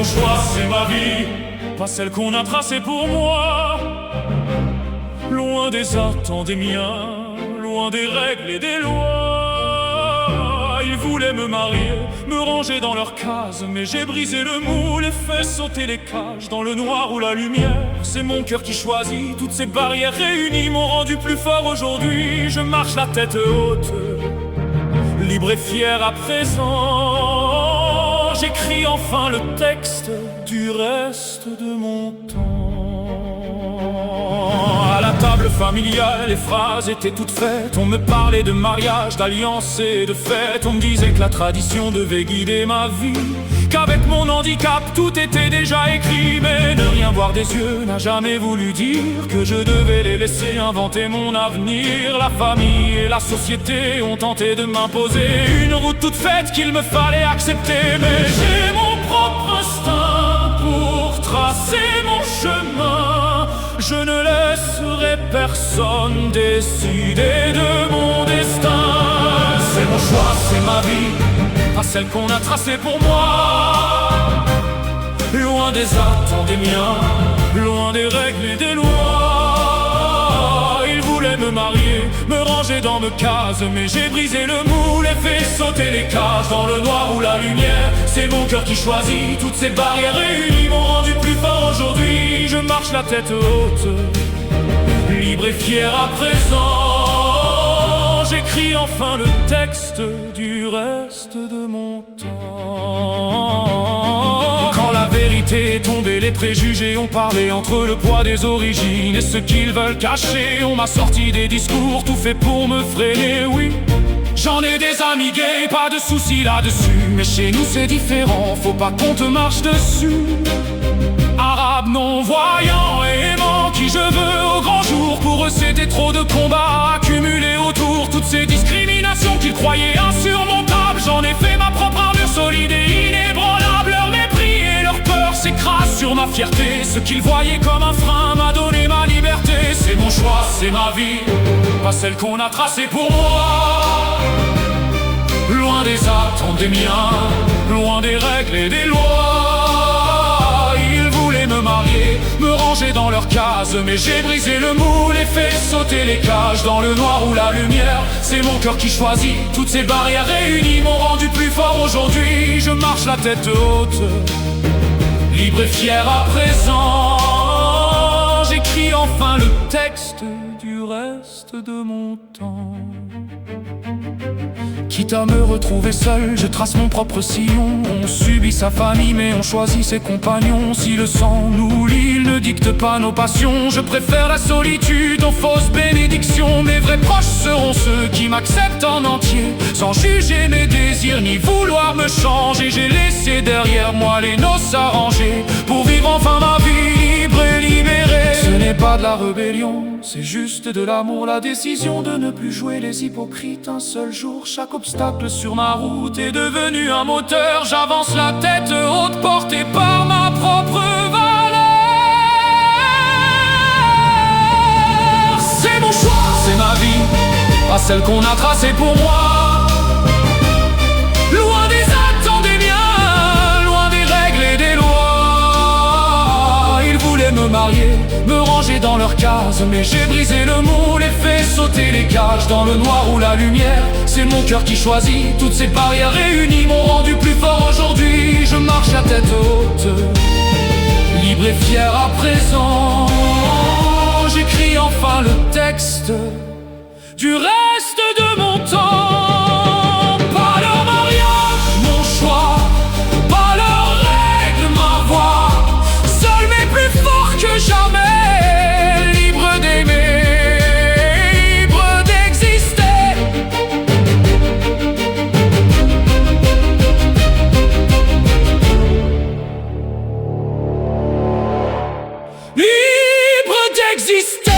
mon choix, c'est ma vie, pas celle qu'on a tracée pour moi. Loin des attentes des miens, loin des règles et des lois. Ils voulaient me marier, me ranger dans leur case, mais j'ai brisé le moule et fait sauter les cages. Dans le noir ou la lumière, c'est mon cœur qui choisit. Toutes ces barrières réunies m'ont rendu plus fort aujourd'hui. Je marche la tête haute, libre et fier à présent. J'écris enfin le texte du reste de mon temps. À la table familiale, les phrases étaient toutes faites. On me parlait de mariage, d'alliance et de fête. On me disait que la tradition devait guider ma vie, qu'avec mon handicap tout était déjà écrit. Mais ne rien voir des yeux n'a jamais voulu dire que je devais les laisser inventer mon avenir. La famille et la société ont tenté de m'imposer une route toute faite qu'il me fallait accepter. Mais j'ai mon propre instinct pour tracer mon chemin. Je ne laisserai personne décider de mon destin. C'est mon choix, c'est ma vie, pas celle qu'on a tracée pour moi. Loin des attentes des miens, loin des règles et des lois. Ils voulaient me marier, me ranger dans mes cases, mais j'ai brisé le moule et fait sauter les cages. Dans le noir ou la lumière, c'est mon cœur qui choisit. Toutes ces barrières réunies m'ont rendu plus fort aujourd'hui. Je marche la tête haute, libre et fier à présent. J'écris enfin le texte du reste de mon temps. Quand la vérité est tombée, les préjugés ont parlé. Entre le poids des origines et ce qu'ils veulent cacher, on m'a sorti des discours tout fait pour me freiner. Oui, j'en ai des amis gays, pas de soucis là-dessus. Mais chez nous c'est différent, faut pas qu'on te marche dessus. Arabes, non-voyants et aimants, qui je veux au grand jour. Pour eux c'était trop de combats accumulés autour. Toutes ces discriminations qu'ils croyaient insurmontables, j'en ai fait ma propre armure solide et inébranlable. Leur mépris et leur peur s'écrasent sur ma fierté. Ce qu'ils voyaient comme un frein m'a donné ma liberté. C'est mon choix, c'est ma vie, pas celle qu'on a tracée pour moi. Loin des attentes des miens, loin des règles et des lois. Ils voulaient me marier, me ranger dans leur case, mais j'ai brisé le moule et fait sauter les cages. Dans le noir ou la lumière, c'est mon cœur qui choisit. Toutes ces barrières réunies m'ont rendu plus fort aujourd'hui. Je marche la tête haute, libre et fier à présent. J'écris enfin le texte du reste de mon temps. Quitte à me retrouver seul, je trace mon propre sillon. On subit sa famille mais on choisit ses compagnons. Si le sang nous lie, il ne dicte pas nos passions. Je préfère la solitude aux fausses bénédictions. Mes vrais proches seront ceux qui m'acceptent en entier, sans juger mes désirs ni vouloir me changer. J'ai laissé derrière moi les noces arrangées pour vivre enfin ma vie libre et libérée. Ce n'est pas de la rébellion, c'est juste de l'amour. La décision de ne plus jouer les hypocrites un seul jour. Chaque obstacle sur ma route est devenu un moteur. J'avance la tête haute, portée par ma propre valeur. C'est mon choix, c'est ma vie, pas celle qu'on a tracée pour moi. Loin des attentes des miens, loin des règles et des lois. Ils voulaient me marier, me ranger dans leur case, mais j'ai brisé le moule et fait sauter les cages. Dans le noir ou la lumière, c'est mon cœur qui choisit. Toutes ces barrières réunies m'ont rendu plus fort aujourd'hui. Je marche la tête haute, libre et fier à présent. J'écris enfin le texte du reste de mon temps. Pas leur mariage, mon choix, pas leurs règles, ma voix. Seul mais plus fort que jamais, libre d'aimer, libre d'exister. Libre d'exister.